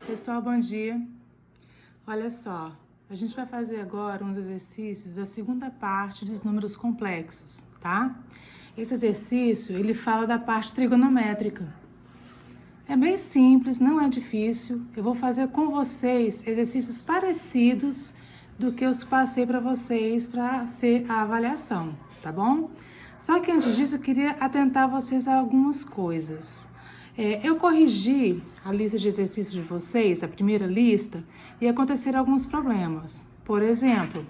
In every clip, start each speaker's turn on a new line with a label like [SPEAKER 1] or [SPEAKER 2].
[SPEAKER 1] Pessoal, bom dia. Olha só, a gente vai fazer agora uns exercícios da segunda parte dos números complexos, tá? Esse exercício, ele fala da parte trigonométrica. É bem simples, não é difícil. Eu vou fazer com vocês exercícios parecidos do que eu passei para vocês para ser a avaliação, tá bom? Só que antes disso, eu queria atentar vocês a algumas coisas. Eu corrigi a lista de exercícios de vocês, a primeira lista, e aconteceram alguns problemas. Por exemplo,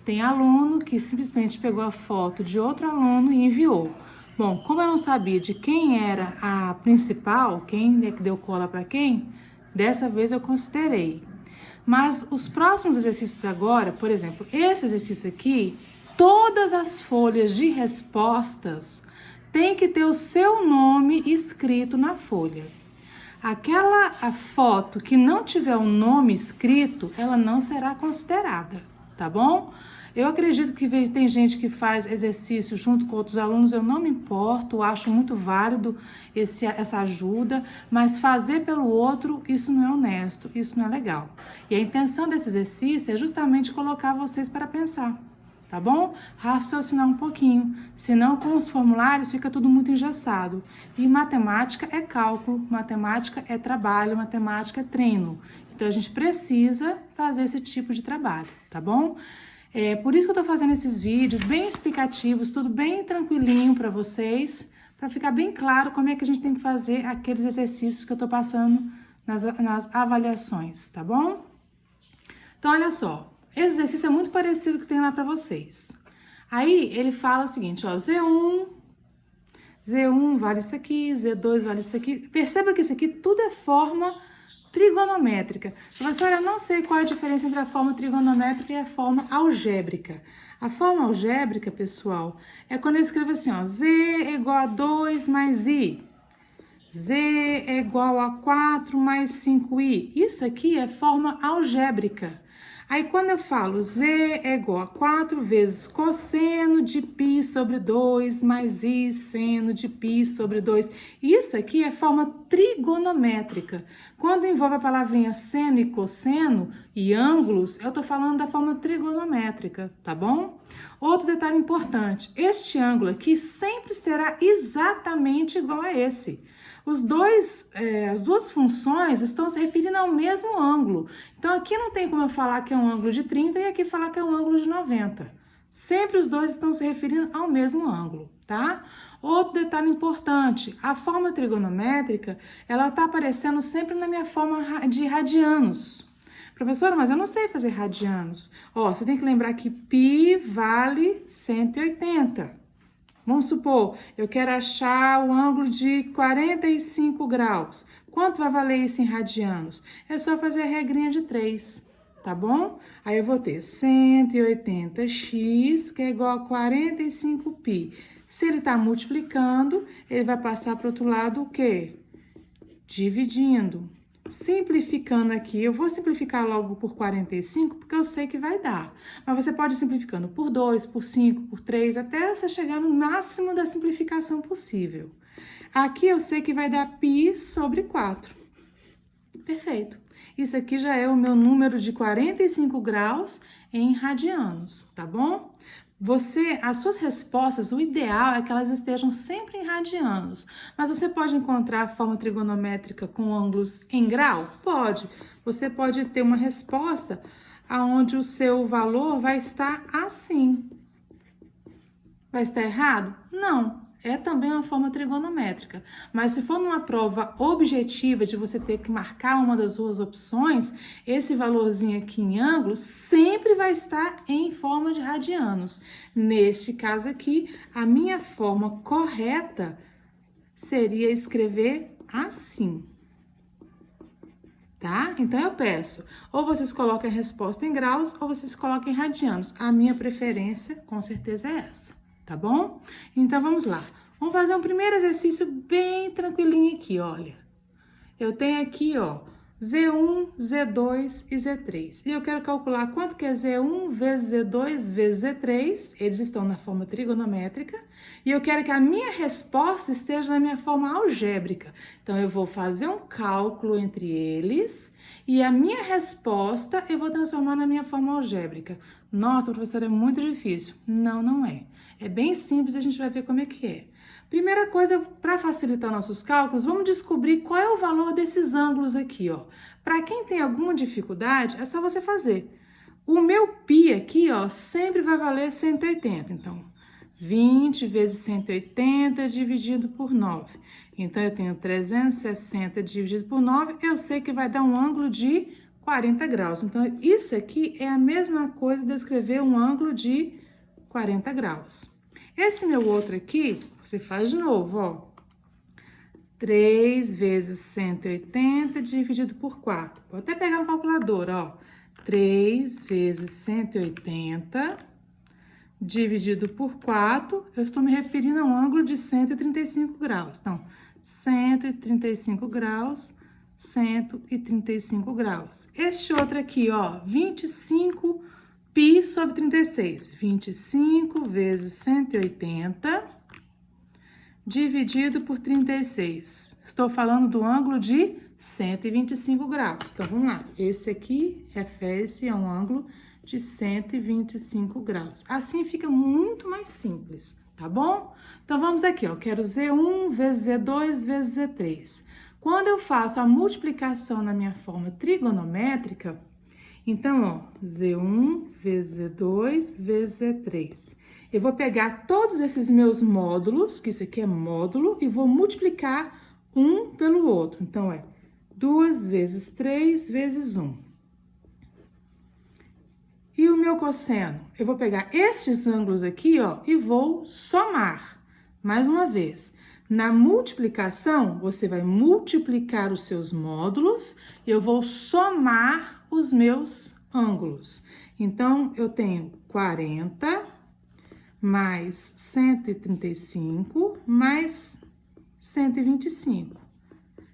[SPEAKER 1] tem aluno que simplesmente pegou a foto de outro aluno e enviou. Bom, como eu não sabia de quem era a principal, quem é que deu cola para quem, dessa vez eu considerei. Mas os próximos exercícios agora, por exemplo, esse exercício aqui, todas as folhas de respostas tem que ter o seu nome escrito na folha. A foto que não tiver o nome escrito, ela não será considerada, tá bom? Eu acredito que tem gente que faz exercício junto com outros alunos, eu não me importo, acho muito válido essa ajuda, mas fazer pelo outro, isso não é honesto, isso não é legal. E a intenção desse exercício é justamente colocar vocês para pensar. Tá bom? Raciocinar um pouquinho, senão com os formulários fica tudo muito engessado. E matemática é cálculo, matemática é trabalho, matemática é treino. Então a gente precisa fazer esse tipo de trabalho, tá bom? Por isso que eu tô fazendo esses vídeos bem explicativos, tudo bem tranquilinho para vocês, para ficar bem claro como é que a gente tem que fazer aqueles exercícios que eu tô passando nas avaliações, tá bom? Então olha só. Esse exercício é muito parecido com o que tem lá para vocês. Aí ele fala o seguinte, ó, Z1 vale isso aqui, Z2 vale isso aqui. Perceba que isso aqui tudo é forma trigonométrica. Professora, eu não sei qual é a diferença entre a forma trigonométrica e a forma algébrica. A forma algébrica, pessoal, é quando eu escrevo assim, ó, Z é igual a 2 mais I. Z é igual a 4 mais 5I. Isso aqui é forma algébrica. Aí, quando eu falo Z é igual a 4 vezes cosseno de π sobre 2 mais I seno de π sobre 2. Isso aqui é forma trigonométrica. Quando envolve a palavrinha seno e cosseno e ângulos, eu tô falando da forma trigonométrica, tá bom? Outro detalhe importante, este ângulo aqui sempre será exatamente igual a esse. As duas funções estão se referindo ao mesmo ângulo. Então, aqui não tem como eu falar que é um ângulo de 30 e aqui falar que é um ângulo de 90. Sempre os dois estão se referindo ao mesmo ângulo, tá? Outro detalhe importante, a forma trigonométrica, ela está aparecendo sempre na minha forma de radianos. Professora, mas eu não sei fazer radianos. Ó, você tem que lembrar que π vale 180. Vamos supor, eu quero achar o ângulo de 45 graus. Quanto vai valer isso em radianos? É só fazer a regrinha de 3, tá bom? Aí eu vou ter 180x, que é igual a 45π. Se ele está multiplicando, ele vai passar para o outro lado o quê? Dividindo. Simplificando aqui, eu vou simplificar logo por 45, porque eu sei que vai dar. Mas você pode ir simplificando por 2, por 5, por 3, até você chegar no máximo da simplificação possível. Aqui eu sei que vai dar π sobre 4. Perfeito. Isso aqui já é o meu número de 45 graus em radianos, tá bom? As suas respostas, o ideal é que elas estejam sempre em radianos. Mas você pode encontrar a forma trigonométrica com ângulos em grau? Pode. Você pode ter uma resposta onde o seu valor vai estar assim. Vai estar errado? Não. É também uma forma trigonométrica. Mas se for numa prova objetiva de você ter que marcar uma das duas opções, esse valorzinho aqui em ângulo sempre vai estar em forma de radianos. Neste caso aqui, a minha forma correta seria escrever assim. Tá? Então eu peço, ou vocês coloquem a resposta em graus, ou vocês coloquem em radianos. A minha preferência, com certeza, é essa. Tá bom? Então, vamos lá. Vamos fazer um primeiro exercício bem tranquilinho aqui, olha. Eu tenho aqui, ó, Z1, Z2 e Z3. E eu quero calcular quanto que é Z1 vezes Z2 vezes Z3. Eles estão na forma trigonométrica. E eu quero que a minha resposta esteja na minha forma algébrica. Então, eu vou fazer um cálculo entre eles e a minha resposta eu vou transformar na minha forma algébrica. Nossa, professora, é muito difícil. Não, não é. É bem simples, a gente vai ver como é que é. Primeira coisa, para facilitar nossos cálculos, vamos descobrir qual é o valor desses ângulos aqui, ó. Para quem tem alguma dificuldade, é só você fazer. O meu π aqui, ó, sempre vai valer 180. Então, 20 vezes 180 dividido por 9. Então, eu tenho 360 dividido por 9, eu sei que vai dar um ângulo de 40 graus. Então, isso aqui é a mesma coisa de eu escrever um ângulo de 40 graus. Esse meu outro aqui, você faz de novo, ó. 3 vezes 180 dividido por 4. Vou até pegar um calculador, ó. 3 vezes 180 dividido por 4, eu estou me referindo a um ângulo de 135 graus. Então, 135 graus, 135 graus. Este outro aqui, ó, 25 π sobre 36. 25 vezes 180 dividido por 36. Estou falando do ângulo de 125 graus. Então, vamos lá. Esse aqui refere-se a um ângulo de 125 graus. Assim fica muito mais simples, tá bom? Então, vamos aqui, ó. Eu quero Z1 vezes Z2 vezes Z3. Quando eu faço a multiplicação na minha forma trigonométrica, então, ó, Z1 vezes Z2 vezes Z3. Eu vou pegar todos esses meus módulos, que isso aqui é módulo, e vou multiplicar um pelo outro. Então, é 2 vezes 3 vezes 1. E o meu cosseno? Eu vou pegar estes ângulos aqui, ó, e vou somar. Mais uma vez. Na multiplicação, você vai multiplicar os seus módulos, eu vou somar os meus ângulos. Então, eu tenho 40 mais 135 mais 125.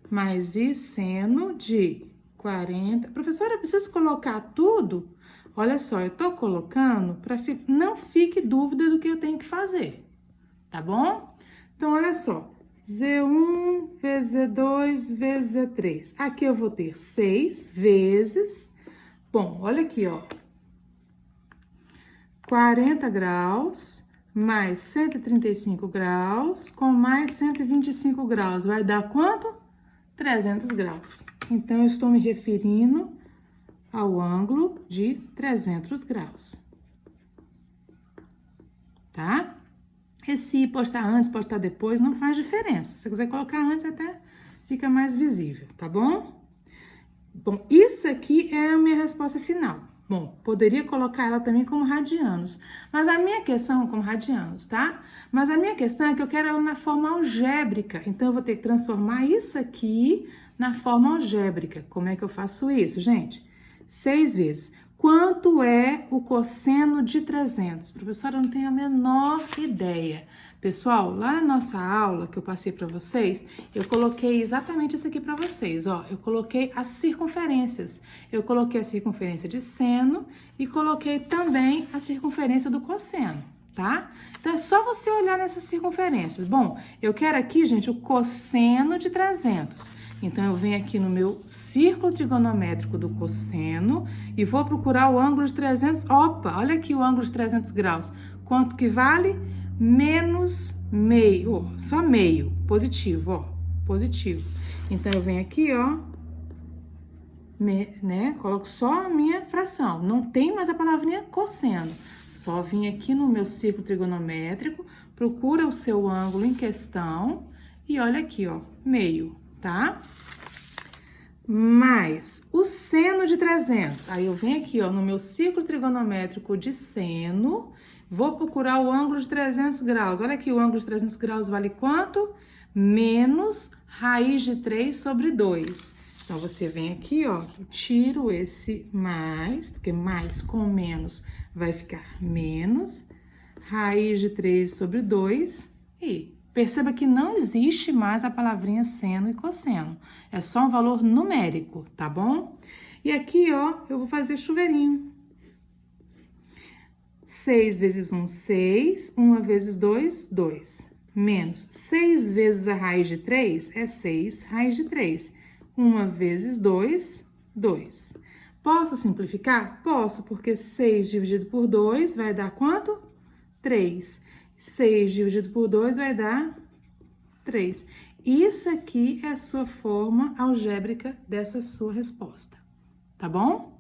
[SPEAKER 1] Mais I seno de 40. Professora, eu preciso colocar tudo? Olha só, eu tô colocando para não fique dúvida do que eu tenho que fazer, tá bom? Então, olha só, Z1 vezes Z2 vezes Z3. Aqui eu vou ter 6 vezes... Bom, olha aqui, ó. 40 graus mais 135 graus com mais 125 graus. Vai dar quanto? 300 graus. Então, eu estou me referindo ao ângulo de 300 graus. Tá? Esse postar antes, postar depois, não faz diferença. Se você quiser colocar antes, até fica mais visível, tá bom? Bom, isso aqui é a minha resposta final. Bom, poderia colocar ela também como radianos, mas a minha questão, como radianos, tá? Mas a minha questão é que eu quero ela na forma algébrica, então eu vou ter que transformar isso aqui na forma algébrica. Como é que eu faço isso, gente? 6 vezes. Quanto é o cosseno de 300? Professora, eu não tenho a menor ideia. Pessoal, lá na nossa aula que eu passei para vocês, eu coloquei exatamente isso aqui para vocês, ó. Eu coloquei as circunferências. Eu coloquei a circunferência de seno e coloquei também a circunferência do cosseno, tá? Então, é só você olhar nessas circunferências. Bom, eu quero aqui, gente, o cosseno de 300. Então, eu venho aqui no meu círculo trigonométrico do cosseno e vou procurar o ângulo de 300. Opa, olha aqui o ângulo de 300 graus. Quanto que vale? Menos meio, só meio, positivo, ó, positivo. Então, eu venho aqui, ó, coloco só a minha fração. Não tem mais a palavrinha cosseno. Só vim aqui no meu círculo trigonométrico, procura o seu ângulo em questão e olha aqui, ó, meio, tá? Mais o seno de 300. Aí eu venho aqui, ó, no meu círculo trigonométrico de seno, vou procurar o ângulo de 300 graus. Olha aqui, o ângulo de 300 graus vale quanto? Menos raiz de 3 sobre 2. Então, você vem aqui, ó, eu tiro esse mais, porque mais com menos vai ficar menos, raiz de 3 sobre 2 e Perceba que não existe mais a palavrinha seno e cosseno. É só um valor numérico, tá bom? E aqui, ó, eu vou fazer chuveirinho. 6 vezes 1, 6. 1 vezes 2, 2. Menos 6 vezes a raiz de 3 é 6 raiz de 3. 1 vezes 2, 2. Posso simplificar? Posso, porque 6 dividido por 2 vai dar quanto? 3. 6 dividido por 2 vai dar 3. Isso aqui é a sua forma algébrica dessa sua resposta, tá bom?